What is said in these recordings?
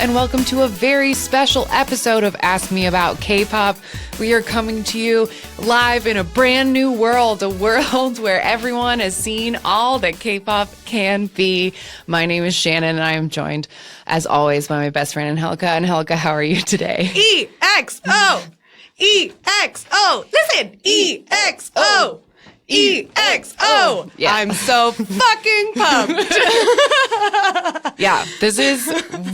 and welcome to a very special episode of Ask Me About K-Pop. We are coming to you live in a brand new world, a world where everyone has seen all that K-Pop can be. My name is Shannon, and I am joined, as always, by my best friend, Angelica. Angelica, how are you today? EXO! EXO! Listen! EXO! EXO! Yeah. I'm so fucking pumped. Yeah,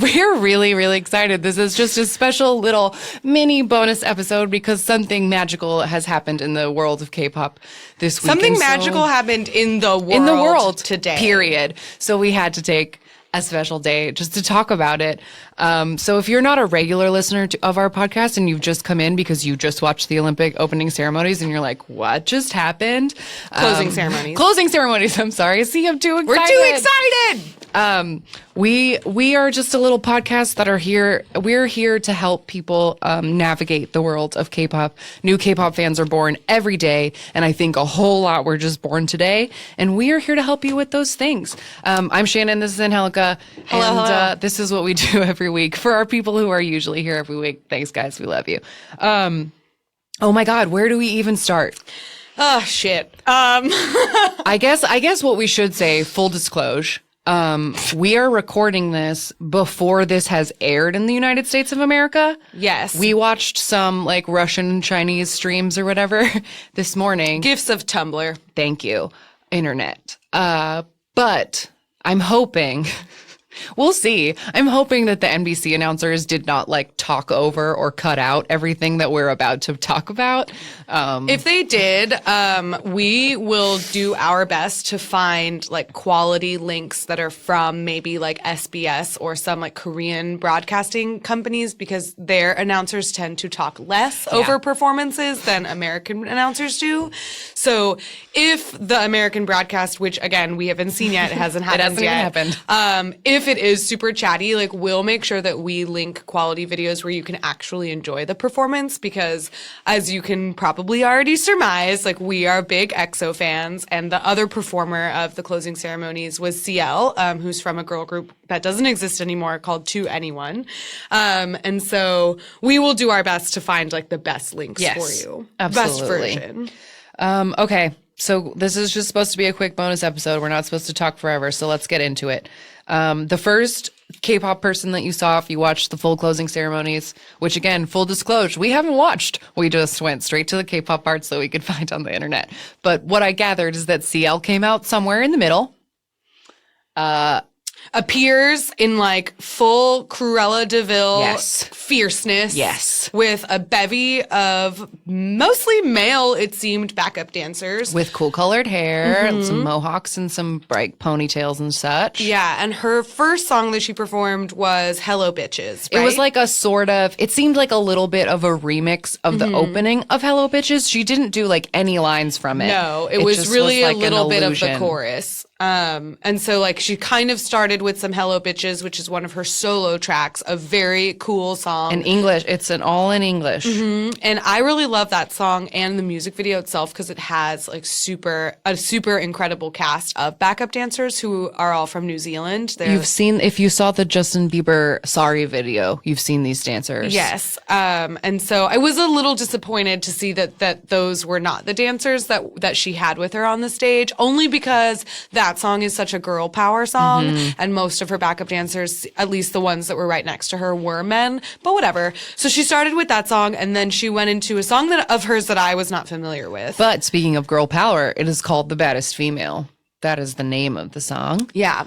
we're really, really excited. This is just a special little mini bonus episode because something magical has happened in the world of K-pop this week. Something magical happened in the world today. Period. So we had to take a special day just to talk about it. So if you're not a regular listener of our podcast and you've just come in because you just watched the Olympic opening ceremonies and you're like, what just happened? Closing ceremonies. Closing ceremonies, I'm sorry. See, I'm too excited. We're too excited! We are just a little podcast that are here. We're here to help people navigate the world of K-pop. New K-pop fans are born every day, and I think a whole lot were just born today. And we are here to help you with those things. I'm Shannon. This is Angelica. Hello. This is what we do every week for our people who are usually here every week. Thanks, guys. We love you. Oh my God, where do we even start? Oh shit. I guess what we should say, full disclosure. We are recording this before this has aired in the United States of America. Yes. We watched some like Russian Chinese streams or whatever this morning. Gifts of Tumblr. Thank you, internet. But I'm hoping we'll see. I'm hoping that the NBC announcers did not like talk over or cut out everything that we're about to talk about. If they did, we will do our best to find like quality links that are from maybe like SBS or some like Korean broadcasting companies because their announcers tend to talk less over performances than American announcers do. So if the American broadcast, which again, we haven't seen yet, it hasn't happened yet. If it is super chatty, like we'll make sure that we link quality videos where you can actually enjoy the performance because as you can probably already surmise, like we are big EXO fans and the other performer of the closing ceremonies was CL, who's from a girl group that doesn't exist anymore called To Anyone. And so we will do our best to find like the best links for you. Absolutely. Best version. Okay. So this is just supposed to be a quick bonus episode. We're not supposed to talk forever, so let's get into it. The first K-pop person that you saw, if you watched the full closing ceremonies, which again, full disclosure, we haven't watched. We just went straight to the K-pop parts that we could find on the internet. But what I gathered is that CL came out somewhere in the middle. Appears in like full Cruella de Vil fierceness. Yes. With a bevy of mostly male, it seemed, backup dancers. With cool colored hair, and some mohawks and some bright ponytails and such. Yeah, and her first song that she performed was Hello Bitches, right? It was like a sort of, it seemed like a little bit of a remix of the opening of Hello Bitches. She didn't do like any lines from it. No, it was really like a little bit of the chorus. And so like she kind of started with some Hello Bitches, which is one of her solo tracks, a very cool song. In English. It's all in English. And I really love that song and the music video itself because it has like a super incredible cast of backup dancers who are all from New Zealand. If you saw the Justin Bieber Sorry video, you've seen these dancers. Yes. And so I was a little disappointed to see that those were not the dancers that she had with her on the stage, only because that song is such a girl power song and most of her backup dancers, at least the ones that were right next to her, were men, but whatever. So she started with that song and then she went into a song of hers that I was not familiar with. But speaking of girl power, it is called The Baddest Female. That is the name of the song. Yeah.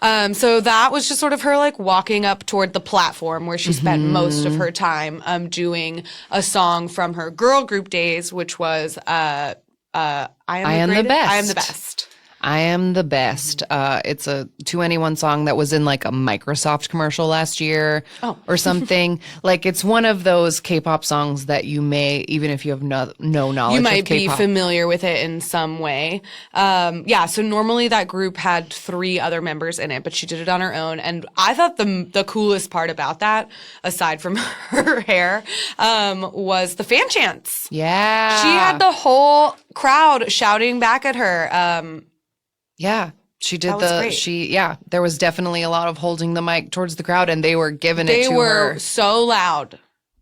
So that was just sort of her like walking up toward the platform where she spent most of her time doing a song from her girl group days, which was I Am the Best. I Am the Best. I Am the Best. It's a To Anyone song that was in like a Microsoft commercial last year or something. Like it's one of those K-pop songs that you may, even if you have no knowledge you of might be K-pop. familiar with it in some way. Yeah, so normally that group had 3 other members in it, but she did it on her own. And I thought the coolest part about that, aside from her hair, was the fan chants. Yeah. She had the whole crowd shouting back at her. Yeah. She did That was great. there was definitely a lot of holding the mic towards the crowd, and they were giving it They to were her. so loud.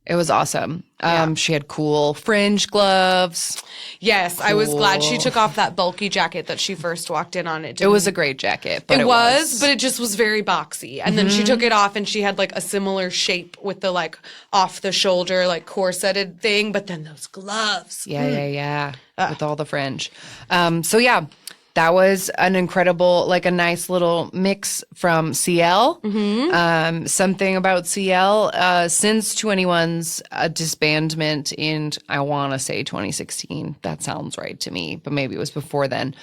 It was awesome. Yeah. She had cool fringe gloves. Yes, I was glad she Cool. took off that bulky jacket that she first walked in on. It was a great jacket, but It was, but it just was very boxy. And then she took it off and she had like a similar shape with the like off the shoulder, like corseted thing. But then those gloves. yeah, with all the fringe. So yeah, that was an incredible, like a nice little mix from CL. Something about CL since 21's disbandment in, I want to say 2016. That sounds right to me, but maybe it was before then.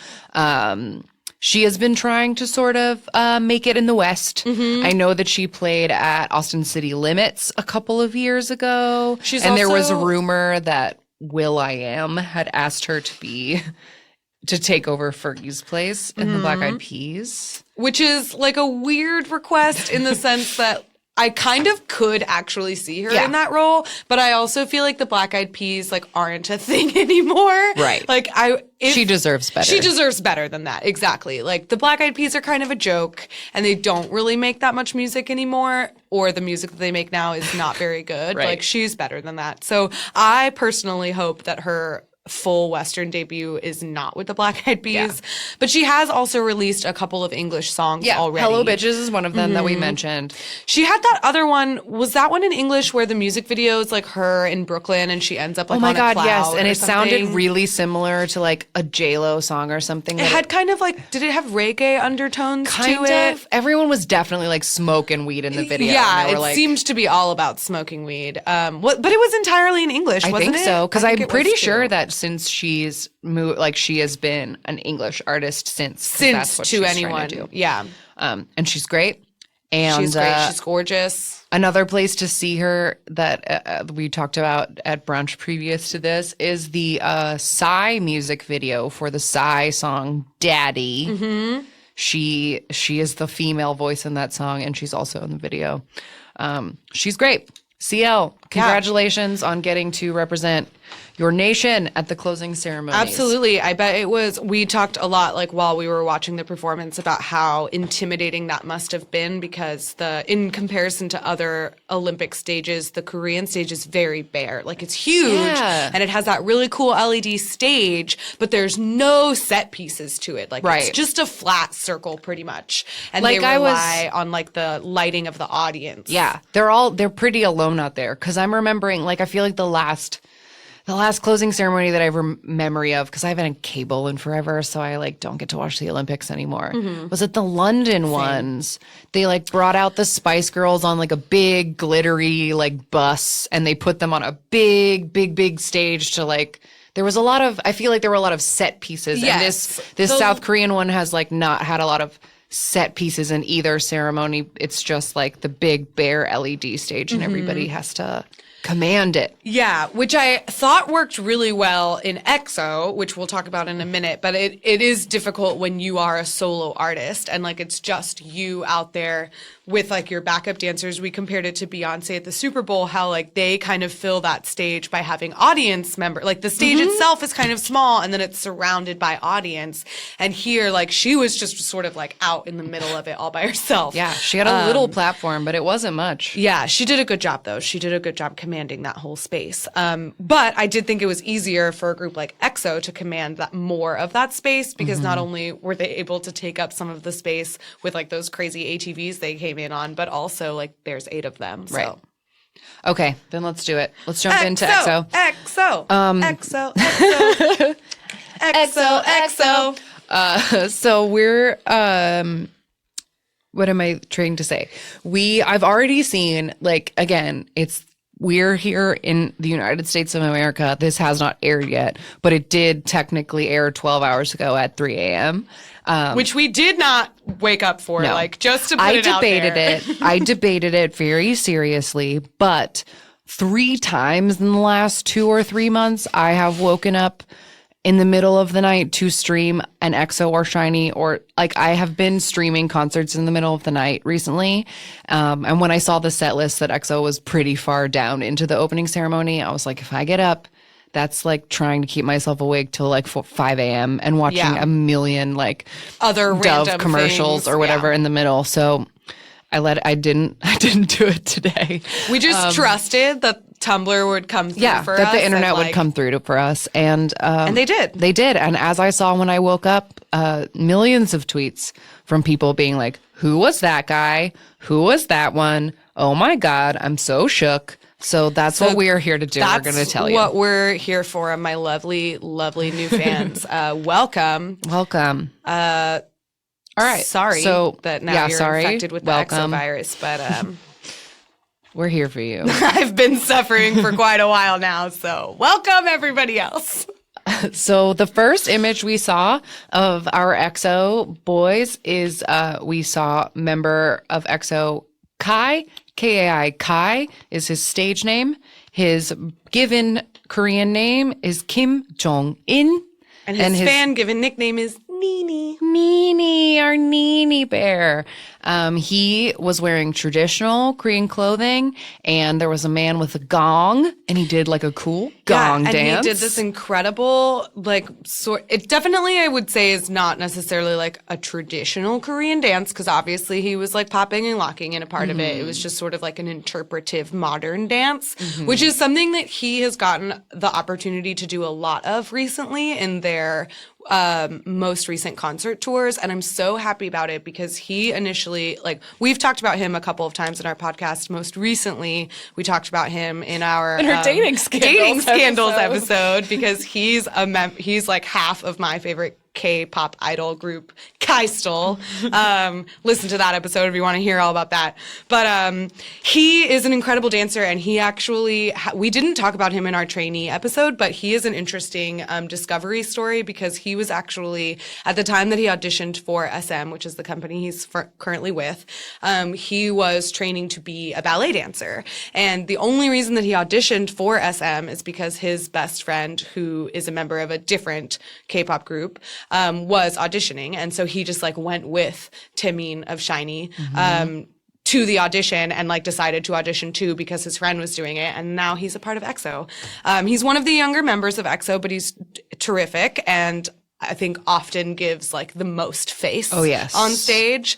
She has been trying to sort of make it in the West. I know that she played at Austin City Limits a couple of years ago. There was a rumor that Will.i.am had asked her to take over Fergie's place in the Black Eyed Peas. Which is like a weird request in the sense that I kind of could actually see her in that role, but I also feel like the Black Eyed Peas like aren't a thing anymore. Right. Like She deserves better. She deserves better than that. Exactly. Like the Black Eyed Peas are kind of a joke and they don't really make that much music anymore, or the music that they make now is not very good. Right. Like she's better than that. So I personally hope that her full Western debut is not with the Black Eyed Peas, but she has also released a couple of English songs already. Hello Bitches is one of them that we mentioned. She had that other one. Was that one in English where the music video is like her in Brooklyn and she ends up like Oh my on a God, cloud yes. And or it sounded something? really similar to like a J-Lo song or something. It had kind of like, did it have reggae undertones kind to of. it? Everyone was definitely like smoking weed in the video. Yeah, and they it were like, seemed to be all about smoking weed. But it was entirely in English, I wasn't think it? so, because I I'm think it pretty was, sure too. that since she's moved, like she has been an English artist since that's what to she's anyone. trying to do. Yeah. And she's great. And She's great. She's gorgeous. another place to see her that we talked about at brunch previous to this is the Psy music video for the Psy song Daddy. She is the female voice in that song, and she's also in the video. She's great. CL, congratulations on getting to represent your nation at the closing ceremonies. Absolutely. I bet it was, we talked a lot like while we were watching the performance about how intimidating that must have been, because in comparison to other Olympic stages, the Korean stage is very bare. Like it's huge and it has that really cool LED stage, but there's no set pieces to it. Like it's just a flat circle pretty much. And like they rely on like the lighting of the audience. Yeah. They're pretty alone out there. Cause I'm remembering, like, I feel like the last closing ceremony that I have memory of, because I haven't had cable in forever, so I like don't get to watch the Olympics anymore. Was it the London ones? They like brought out the Spice Girls on like a big glittery like bus, and they put them on a big stage to like. There was a lot of. I feel like there were a lot of set pieces, and this South Korean one has like not had a lot of set pieces in either ceremony. It's just like the big bare LED stage, and everybody has to command it. Yeah, which I thought worked really well in EXO, which we'll talk about in a minute, but it is difficult when you are a solo artist and like it's just you out there with like your backup dancers. We compared it to Beyonce at the Super Bowl, how like they kind of fill that stage by having audience member. Like the stage itself is kind of small and then it's surrounded by audience. And here, like she was just sort of like out in the middle of it all by herself. Yeah, she had a little platform, but it wasn't much. Yeah, she did a good job though. She did a good job commanding that whole space. But I did think it was easier for a group like EXO to command that more of that space, because not only were they able to take up some of the space with like those crazy ATVs they came in on, but also like there's 8 of them. So. Right. Okay, then let's do it. Let's jump into EXO. EXO. EXO. EXO. EXO. So we're what am I trying to say? I've already seen, like, again, we're here in the United States of America. This has not aired yet, but it did technically air 12 hours ago at 3 a.m. Which we did not wake up for, No. like, just to put it out there. I debated it very seriously, but 3 times in the last 2 or 3 months, I have woken up in the middle of the night to stream an EXO or Shiny, or like I have been streaming concerts in the middle of the night recently. And when I saw the set list that EXO was pretty far down into the opening ceremony, I was like, if I get up, that's like trying to keep myself awake till like 5 a.m. and watching Yeah. a million like Other Dove random commercials things. or whatever Yeah. in the middle. So I didn't do it today. We just trusted that Tumblr would come through Yeah, for that us. the internet and, would like, come through for us, and they did. They did, and as I saw when I woke up, millions of tweets from people being like, "Who was that guy? Who was that one? Oh my god, I'm so shook." So that's what we are here to do. We're going to tell you what we're here for, my lovely, lovely new fans. Welcome. Welcome. All right. Sorry So that now you're infected with the Welcome. exovirus, but We're here for you. I've been suffering for quite a while now. So welcome everybody else. So the first image we saw of our EXO boys is we saw member of EXO Kai, Kai. Kai is his stage name. His given Korean name is Kim Jong-in. And his fan given nickname is Nini. Nini, our Nini bear. He was wearing traditional Korean clothing, and there was a man with a gong, and he did like a cool gong and dance. he did this incredible, like, it definitely, I would say, is not necessarily like a traditional Korean dance, because obviously he was like popping and locking in a part of it. It was just sort of like an interpretive modern dance, which is something that he has gotten the opportunity to do a lot of recently in their most recent concert tours, and I'm so happy about it because he initially, like, we've talked about him a couple of times in our podcast. Most recently, we talked about him in our dating scandals episode because he's he's like half of my favorite K-pop idol group, Kaistol. Listen to that episode if you want to hear all about that. But he is an incredible dancer, and he actually, we didn't talk about him in our trainee episode, but he is an interesting discovery story because he was actually, at the time that he auditioned for SM, which is the company he's currently with, he was training to be a ballet dancer. And the only reason that he auditioned for SM is because his best friend, who is a member of a different K-pop group, was auditioning. And so he just like went with Taemin of SHINee to the audition and like decided to audition too because his friend was doing it. And now he's a part of EXO. He's one of the younger members of EXO, but he's terrific and I think often gives like the most face on stage,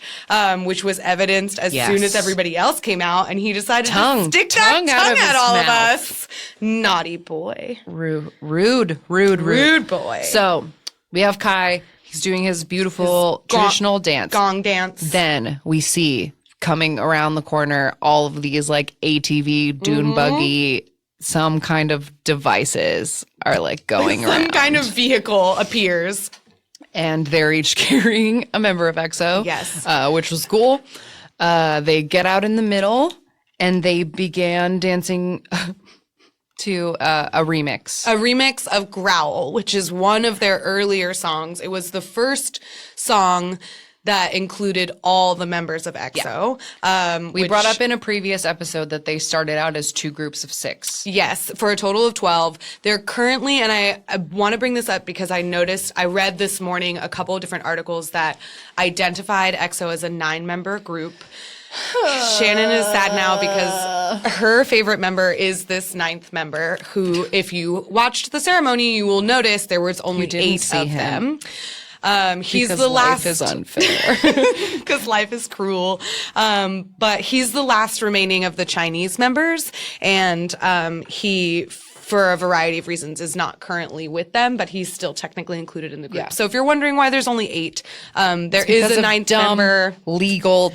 which was evidenced as soon as everybody else came out, and he decided to stick that tongue at all of us. Naughty boy. Rude boy. So we have Kai. He's doing his beautiful traditional dance. Gong dance. Then we see coming around the corner all of these like ATV, dune buggy, some kind of devices are like going around. Some kind of vehicle appears. And they're each carrying a member of EXO. Yes. Which was cool. They get out in the middle and they began dancing to a remix. A remix of Growl, which is one of their earlier songs. It was the first song that included all the members of EXO. We brought up in a previous episode that they started out as two groups of 6. Yes, for a total of 12. They're currently, and I want to bring this up because I read this morning a couple of different articles that identified EXO as a 9-member group. Shannon is sad now because her favorite member is this 9th member who, if you watched the ceremony, you will notice there was only 8 of them. He's because the last. Life is unfair. Because life is cruel. But he's the last remaining of the Chinese members, and he, for a variety of reasons, is not currently with them, but he's still technically included in the group. Yeah. So if you're wondering why there's only 8, there is a 9th member. Legal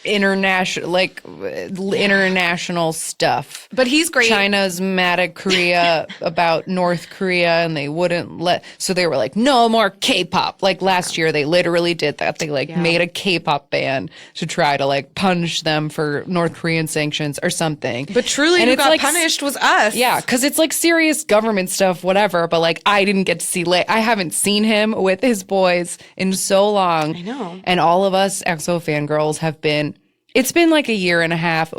international stuff. But he's great. China's mad at Korea about North Korea, and they wouldn't so they were like, no more K-pop. Like last year, they literally did that. They made a K-pop ban to try to like punish them for North Korean sanctions or something. But truly, who got punished was us. Yeah, because it's like serious government stuff, whatever. But like, I didn't get to see I haven't seen him with his boys in so long. I know. And all of us EXO fangirls have been. It's been like a year and a half.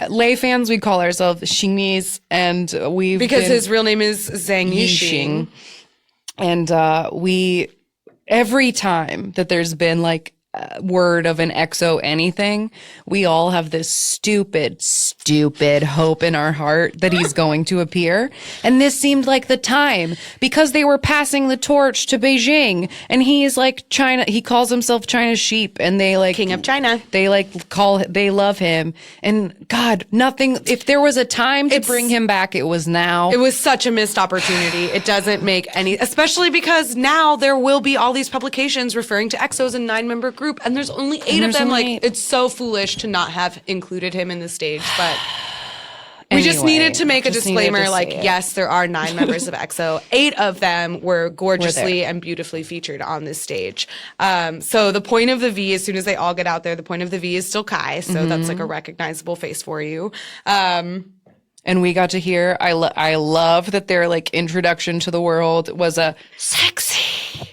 Lay fans, we call ourselves Xingmis, and because his real name is Zhang Yixing. And we, every time that there's been like word of an EXO anything, we all have this stupid hope in our heart that he's going to appear. And this seemed like the time because they were passing the torch to Beijing, and he is like China. He calls himself China's sheep, and they like King of China. They they love him. And God, nothing. If there was a time to bring him back, it was now. It was such a missed opportunity. It doesn't make any, especially because now there will be all these publications referring to EXO as a 9-member group, and there's only 8 of them. Like, it's so foolish to not have included him in the stage, but we just needed to make a disclaimer, like, yes, there are 9 members of EXO. 8 of them were gorgeously and beautifully featured on this stage. So the point of the V, as soon as they all get out there, the point of the V is still Kai. So that's like a recognizable face for you. And we got to hear, I love that their like introduction to the world was a sexy.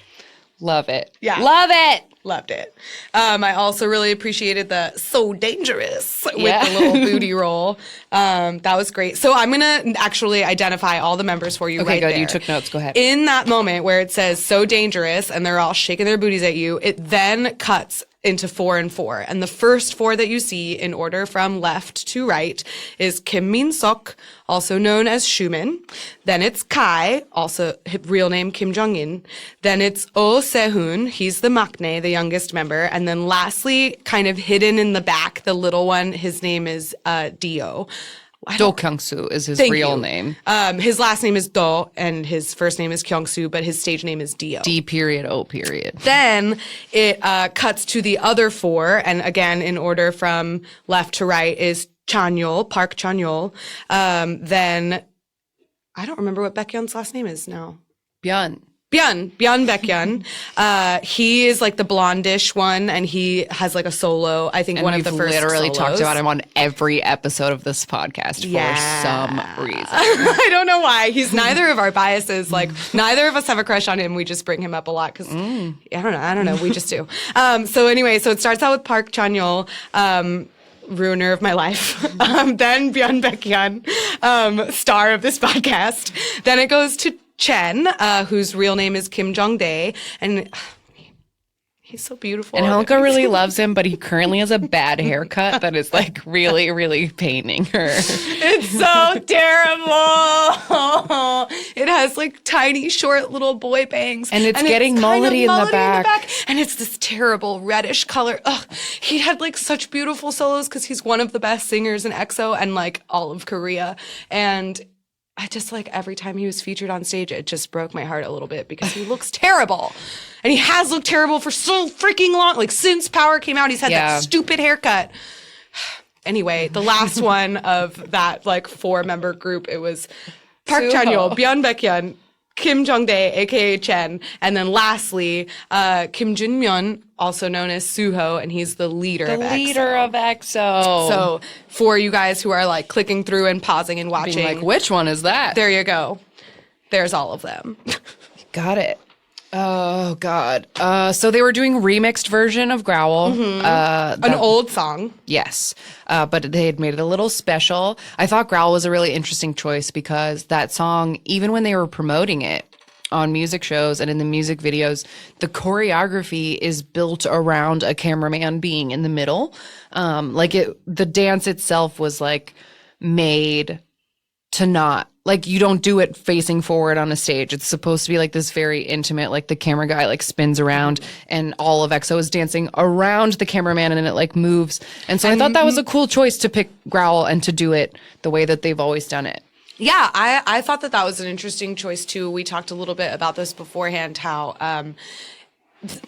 Love it. Yeah. Love it. Loved it. I also really appreciated the so dangerous with the little booty roll. That was great. So I'm going to actually identify all the members for you right there. Okay, good. You took notes. Go ahead. In that moment where it says so dangerous and they're all shaking their booties at you, it then cuts into 4 and 4. And the first 4 that you see in order from left to right is Kim Min-sok, also known as Shumin. Then it's Kai, also real name Kim Jong-in. Then it's Oh Se-hoon, he's the maknae, the youngest member. And then lastly, kind of hidden in the back, the little one, his name is Dio. Do Kyung-soo is his real name. His last name is Do, and his first name is Kyung-soo, but his stage name is Dio. D.O. Then it cuts to the other 4, and again, in order from left to right is Chanyeol, Park Chanyeol. Then, I don't remember what Baekhyun's last name is now. Byun Baekhyun. He is like the blondish one, and he has like a solo. I think one of the first literally solos. talked about him on every episode of this podcast for some reason. I don't know why. He's neither of our biases. Like neither of us have a crush on him. We just bring him up a lot because I don't know. We just do. So anyway, so it starts out with Park Chanyeol. Ruiner of my life. Then Byun Baekhyun, star of this podcast. Then it goes to Chen, whose real name is Kim Jong-dae, and he's so beautiful. And Helga really loves him, but he currently has a bad haircut that is like really, really paining her. It's so terrible. It has like tiny, short little boy bangs. And it's getting mullety in the back. And it's this terrible reddish color. Ugh. He had like such beautiful solos because he's one of the best singers in EXO and like all of Korea. And I just like every time he was featured on stage, it just broke my heart a little bit because he looks terrible. And he has looked terrible for so freaking long. Like since Power came out, he's had that stupid haircut. Anyway, the last one of that like 4-member group, it was Park Chanyeol, Byun Baekhyun, Kim Jong-dae, aka Chen, and then lastly, Kim Junmyeon, also known as Suho, and he's the leader of EXO. The leader of EXO. So for you guys who are like clicking through and pausing and watching, being like, which one is that? There you go. There's all of them. Got it. Oh, God. So they were doing remixed version of Growl. An old song. Yes. But they had made it a little special. I thought Growl was a really interesting choice because that song, even when they were promoting it on music shows and in the music videos, the choreography is built around a cameraman being in the middle. The dance itself was like made to not, like, you don't do it facing forward on a stage. It's supposed to be like this very intimate, like the camera guy like spins around and all of EXO is dancing around the cameraman and it like moves. And so I thought that was a cool choice to pick Growl and to do it the way that they've always done it. Yeah, I thought that was an interesting choice too. We talked a little bit about this beforehand, how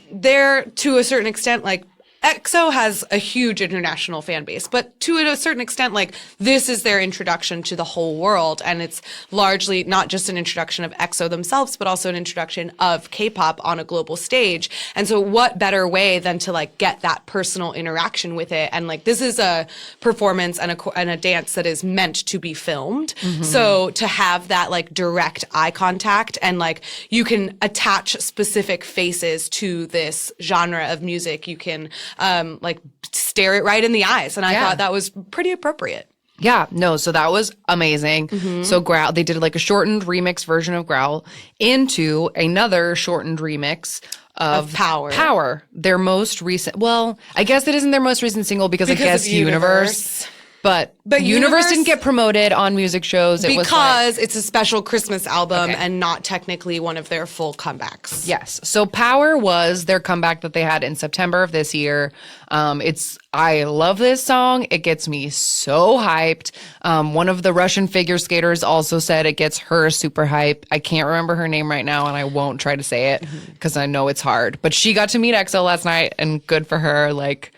they're to a certain extent like EXO has a huge international fan base, but to a certain extent, like this is their introduction to the whole world. And it's largely not just an introduction of EXO themselves, but also an introduction of K-pop on a global stage. And so what better way than to like get that personal interaction with it? And like, this is a performance and a dance that is meant to be filmed. Mm-hmm. So to have that like direct eye contact and like you can attach specific faces to this genre of music, you can like stare it right in the eyes. And I thought that was pretty appropriate. Yeah, no, so that was amazing. Mm-hmm. So Growl, they did like a shortened remix version of Growl into another shortened remix of Power. Power, their most recent. Well, I guess it isn't their most recent single because I guess of Universe. But Universe didn't get promoted on music shows. It because it's a special Christmas album and not technically one of their full comebacks. Yes. So Power was their comeback that they had in September of this year. I love this song. It gets me so hyped. One of the Russian figure skaters also said it gets her super hype. I can't remember her name right now, and I won't try to say it because I know it's hard. But she got to meet EXO last night, and good for her. Like,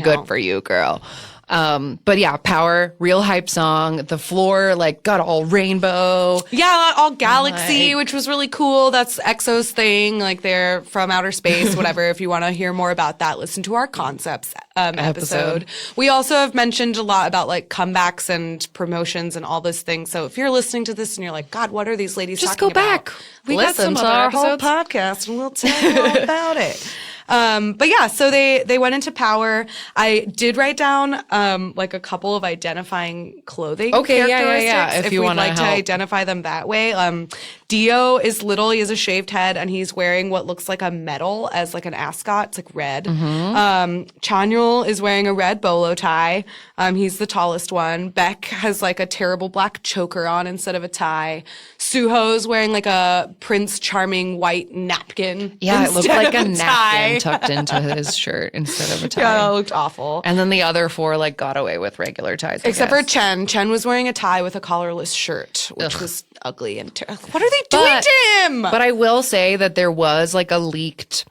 good for you, girl. But yeah, Power, real hype song. The floor, like, got all rainbow. Yeah, all galaxy, which was really cool. That's EXO's thing. Like, they're from outer space, whatever. If you want to hear more about that, listen to our concepts episode. We also have mentioned a lot about, like, comebacks and promotions and all this thing. So if you're listening to this and you're like, God, what are these ladies talking about? Just go back. We listen to our whole podcast and we'll tell you all about it. But yeah, so they went into Power. I did write down like a couple of identifying clothing characteristics. Yeah. If you we'd want like to identify them that way. Dio is little. He has a shaved head and he's wearing what looks like a medal as like an ascot. It's like red. Chanyeol is wearing a red bolo tie. He's the tallest one. Beck has like a terrible black choker on instead of a tie. Suho's wearing like a Prince Charming white napkin. Yeah, it looked like a napkin tie. tucked into his shirt instead of a tie. Yeah, that looked awful. And then the other four like got away with regular ties. Except for Chen. Chen was wearing a tie with a collarless shirt, which was ugly and what are they doing to him? But I will say that there was like a leaked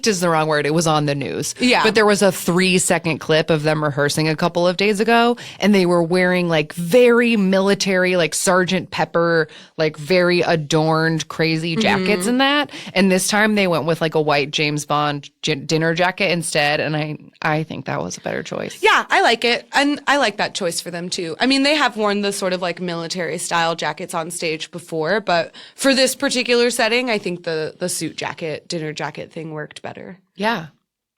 is the wrong word. It was on the news. Yeah. But there was a 3-second clip of them rehearsing a couple of days ago, and they were wearing like very military, like Sergeant Pepper, like very adorned, crazy jackets in that. And this time they went with like a white James Bond dinner jacket instead. And I think that was a better choice. Yeah, I like it. And I like that choice for them too. I mean, they have worn the sort of like military style jackets on stage before, but for this particular setting, I think the suit jacket, dinner jacket thing worked better. Yeah.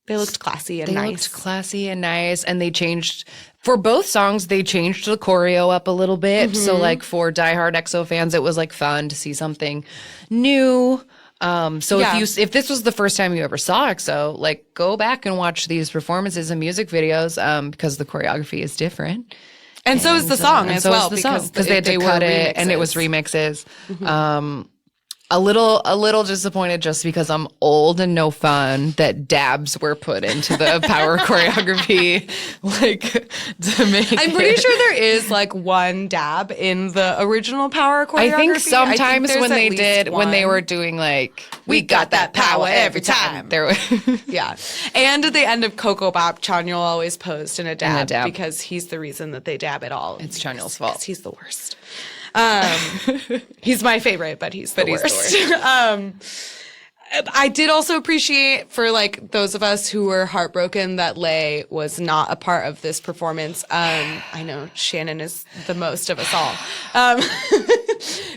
They looked classy and nice. And they changed for both songs. They changed the choreo up a little bit. So like for diehard EXO fans, it was like fun to see something new. If this was the first time you ever saw EXO, like go back and watch these performances and music videos because the choreography is different. And so is the song as well because they had to cut it and it was remixes. A little disappointed just because I'm old and no fun that dabs were put into the Power choreography, like to make. I'm pretty sure there is like one dab in the original Power choreography. I think sometimes when they were doing like we got that power every time. There, yeah. And at the end of Coco Bop, Chanyeol always posed in a dab because he's the reason that they dab at all. It's Chanyeol's fault. He's the worst. He's my favorite, but he's the worst. I did also appreciate for like those of us who were heartbroken that Lay was not a part of this performance. I know Shannon is the most of us all.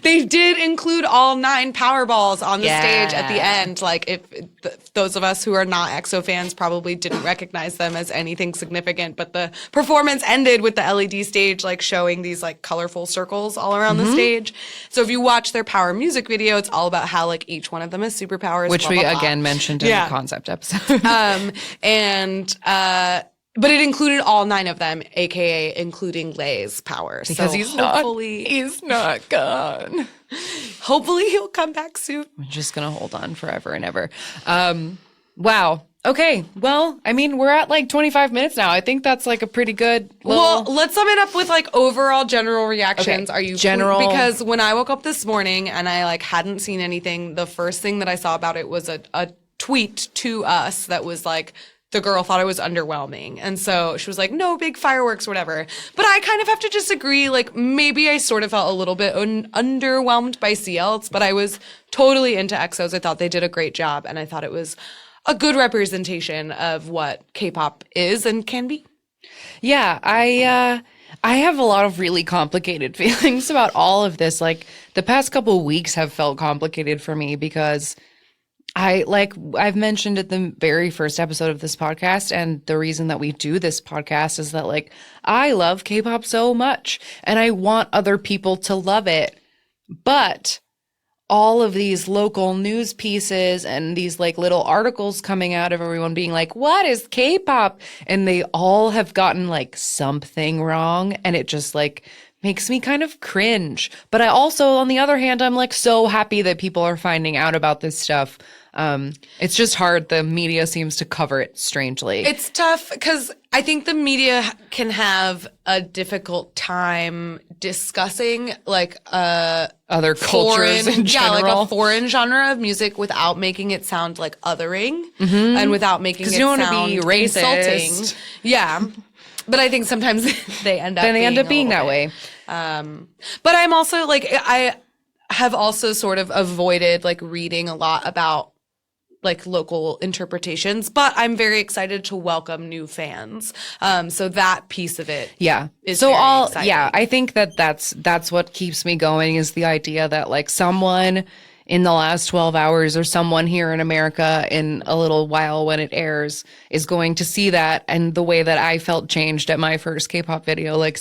They did include all 9 Powerballs on the stage at the end. Like if those of us who are not EXO fans probably didn't recognize them as anything significant, but the performance ended with the LED stage like showing these like colorful circles all around the stage. So if you watch their Power music video, it's all about how like each one of them has superpowers. Which we again mentioned in the concept episode. But it included all 9 of them, aka including Lay's power. Because so he's not gone. Hopefully he'll come back soon. We're just gonna hold on forever and ever. Wow. Okay. Well, I mean, we're at like 25 minutes now. I think that's like a pretty good Well, let's sum it up with like overall general reactions. Okay. Are you general? Because when I woke up this morning and I like hadn't seen anything, the first thing that I saw about it was a tweet to us that was like, the girl thought it was underwhelming. And so she was like, no big fireworks, whatever. But I kind of have to disagree. Like maybe I sort of felt a little bit underwhelmed by CL's, but I was totally into EXO's. I thought they did a great job. And I thought it was a good representation of what K-pop is and can be. Yeah, I have a lot of really complicated feelings about all of this. Like the past couple of weeks have felt complicated for me because I've mentioned at the very first episode of this podcast, and the reason that we do this podcast is that like I love K-pop so much and I want other people to love it. But all of these local news pieces and these like little articles coming out of everyone being like, what is K-pop? And they all have gotten like something wrong. And it just like makes me kind of cringe. But I also, on the other hand, I'm like so happy that people are finding out about this stuff. It's just hard. The media seems to cover it strangely. It's tough because I think the media can have a difficult time discussing like other cultures in general. Yeah, like a foreign genre of music without making it sound like othering and without making it you don't sound want to be racist. insulting. Yeah. But I think sometimes they end up being that way. But I'm also like, I have also sort of avoided like reading a lot about like local interpretations, but I'm very excited to welcome new fans. So that piece of it, is very exciting. I think that's what keeps me going is the idea that like someone in the last 12 hours or someone here in America in a little while when it airs is going to see that, and the way that I felt changed at my first K-pop video, like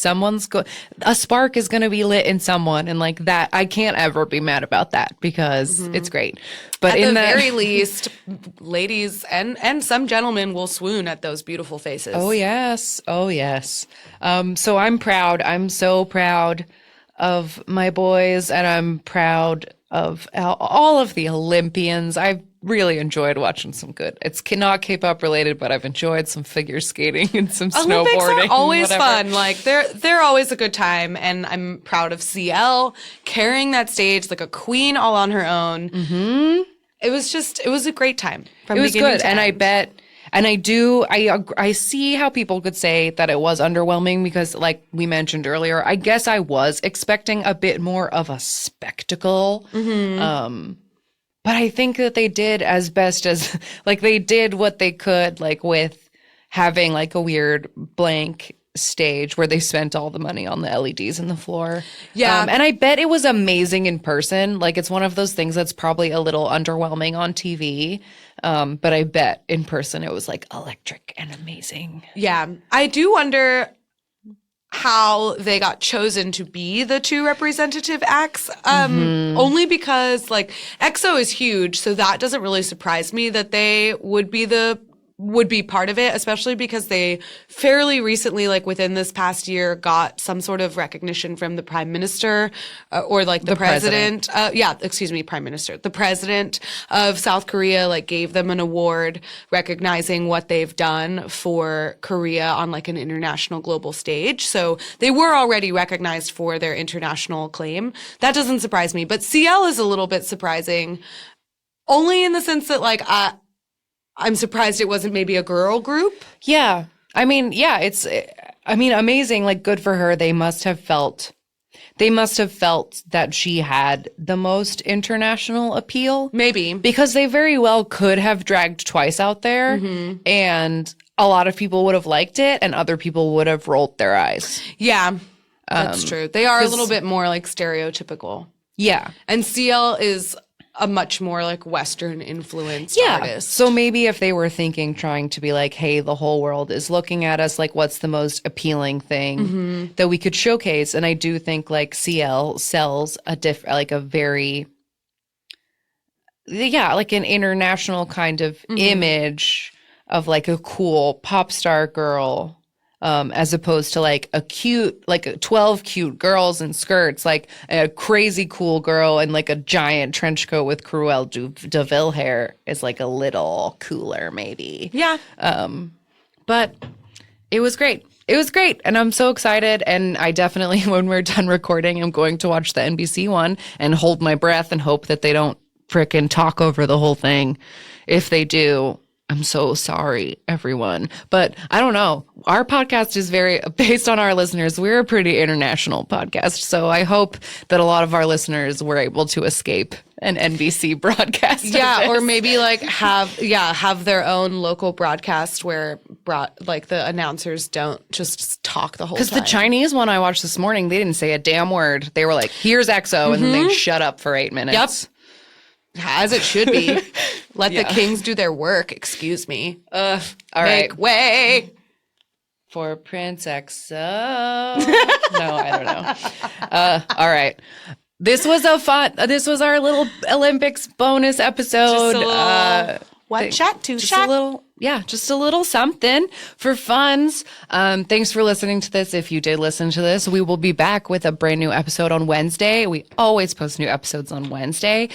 a spark is going to be lit in someone, and like that I can't ever be mad about that because it's great. But at the very least, ladies and some gentlemen will swoon at those beautiful faces. Oh yes. So I'm proud. I'm so proud of my boys, and I'm proud of all of the Olympians. I've really enjoyed watching some good. It's not K-pop related, but I've enjoyed some figure skating and some Olympics snowboarding. Are always fun. Like they're always a good time, and I'm proud of CL carrying that stage like a queen all on her own. Mm-hmm. It was a great time. From it was beginning good, to and end. I bet. And I see how people could say that it was underwhelming because, like we mentioned earlier, I guess I was expecting a bit more of a spectacle. Mm-hmm. But I think that they did as best as, like, they did what they could, like, with having, like, a weird blank stage where they spent all the money on the LEDs in the floor. Yeah. And I bet it was amazing in person. Like, it's one of those things that's probably a little underwhelming on TV. But I bet in person it was like electric and amazing. Yeah. I do wonder how they got chosen to be the two representative acts. Only because like EXO is huge, so that doesn't really surprise me that they would be part of it, especially because they fairly recently, like within this past year, got some sort of recognition from the prime minister or like the president. Prime minister. The president of South Korea like gave them an award recognizing what they've done for Korea on like an international global stage. So they were already recognized for their international acclaim. That doesn't surprise me. But CL is a little bit surprising, only in the sense that like I'm surprised it wasn't maybe a girl group. Yeah. It's amazing. Like, good for her. They must have felt that she had the most international appeal. Maybe. Because they very well could have dragged twice out there, and a lot of people would have liked it, and other people would have rolled their eyes. Yeah, that's true. They are a little bit more like stereotypical. Yeah. And CL is a much more like Western influenced artist. So maybe if they were trying to be like, hey, the whole world is looking at us, like what's the most appealing thing that we could showcase? And I do think like CL sells like an international kind of image of like a cool pop star girl. As opposed to like 12 cute girls in skirts, like a crazy cool girl in like a giant trench coat with Cruella de Vil hair is like a little cooler maybe. Yeah. But it was great. It was great. And I'm so excited. And I definitely, when we're done recording, I'm going to watch the NBC one and hold my breath and hope that they don't frickin' talk over the whole thing. If they do, I'm so sorry, everyone. But I don't know. Our podcast is based on our listeners. We're a pretty international podcast. So I hope that a lot of our listeners were able to escape an NBC broadcast. Yeah, or maybe like have their own local broadcast where the announcers don't just talk the whole time. Because the Chinese one I watched this morning, they didn't say a damn word. They were like, here's EXO, and then they shut up for 8 minutes. Yep. As it should be. Let the kings do their work. Excuse me. All Make right. way. For Prince EXO. No, I don't know. All right. This was our little Olympics bonus episode. Just a little, just a little something for funs. Thanks for listening to this. If you did listen to this, we will be back with a brand new episode on Wednesday. We always post new episodes on Wednesday.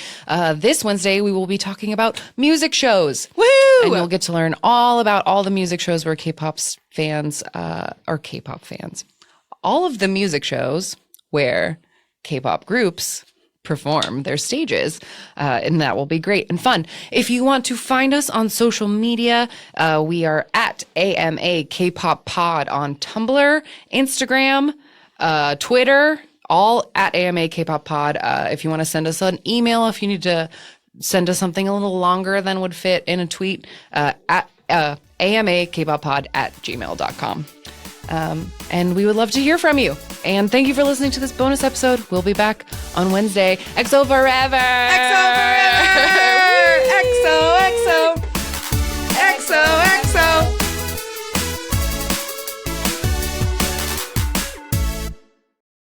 This Wednesday, we will be talking about music shows. Woo! And you'll get to learn all about all the music shows where K-pop fans are K-pop fans. All of the music shows where K-pop groups perform their stages, and that will be great and fun. If you want to find us on social media, we are at AMA K-pop Pod on Tumblr, Instagram, Twitter, all at AMA K-pop Pod. If you want to send us an email, if you need to send us something a little longer than would fit in a tweet, at AMA K-pop Pod at gmail.com. And we would love to hear from you. And thank you for listening to this bonus episode. We'll be back on Wednesday. EXO forever! EXO forever! EXO, EXO! EXO,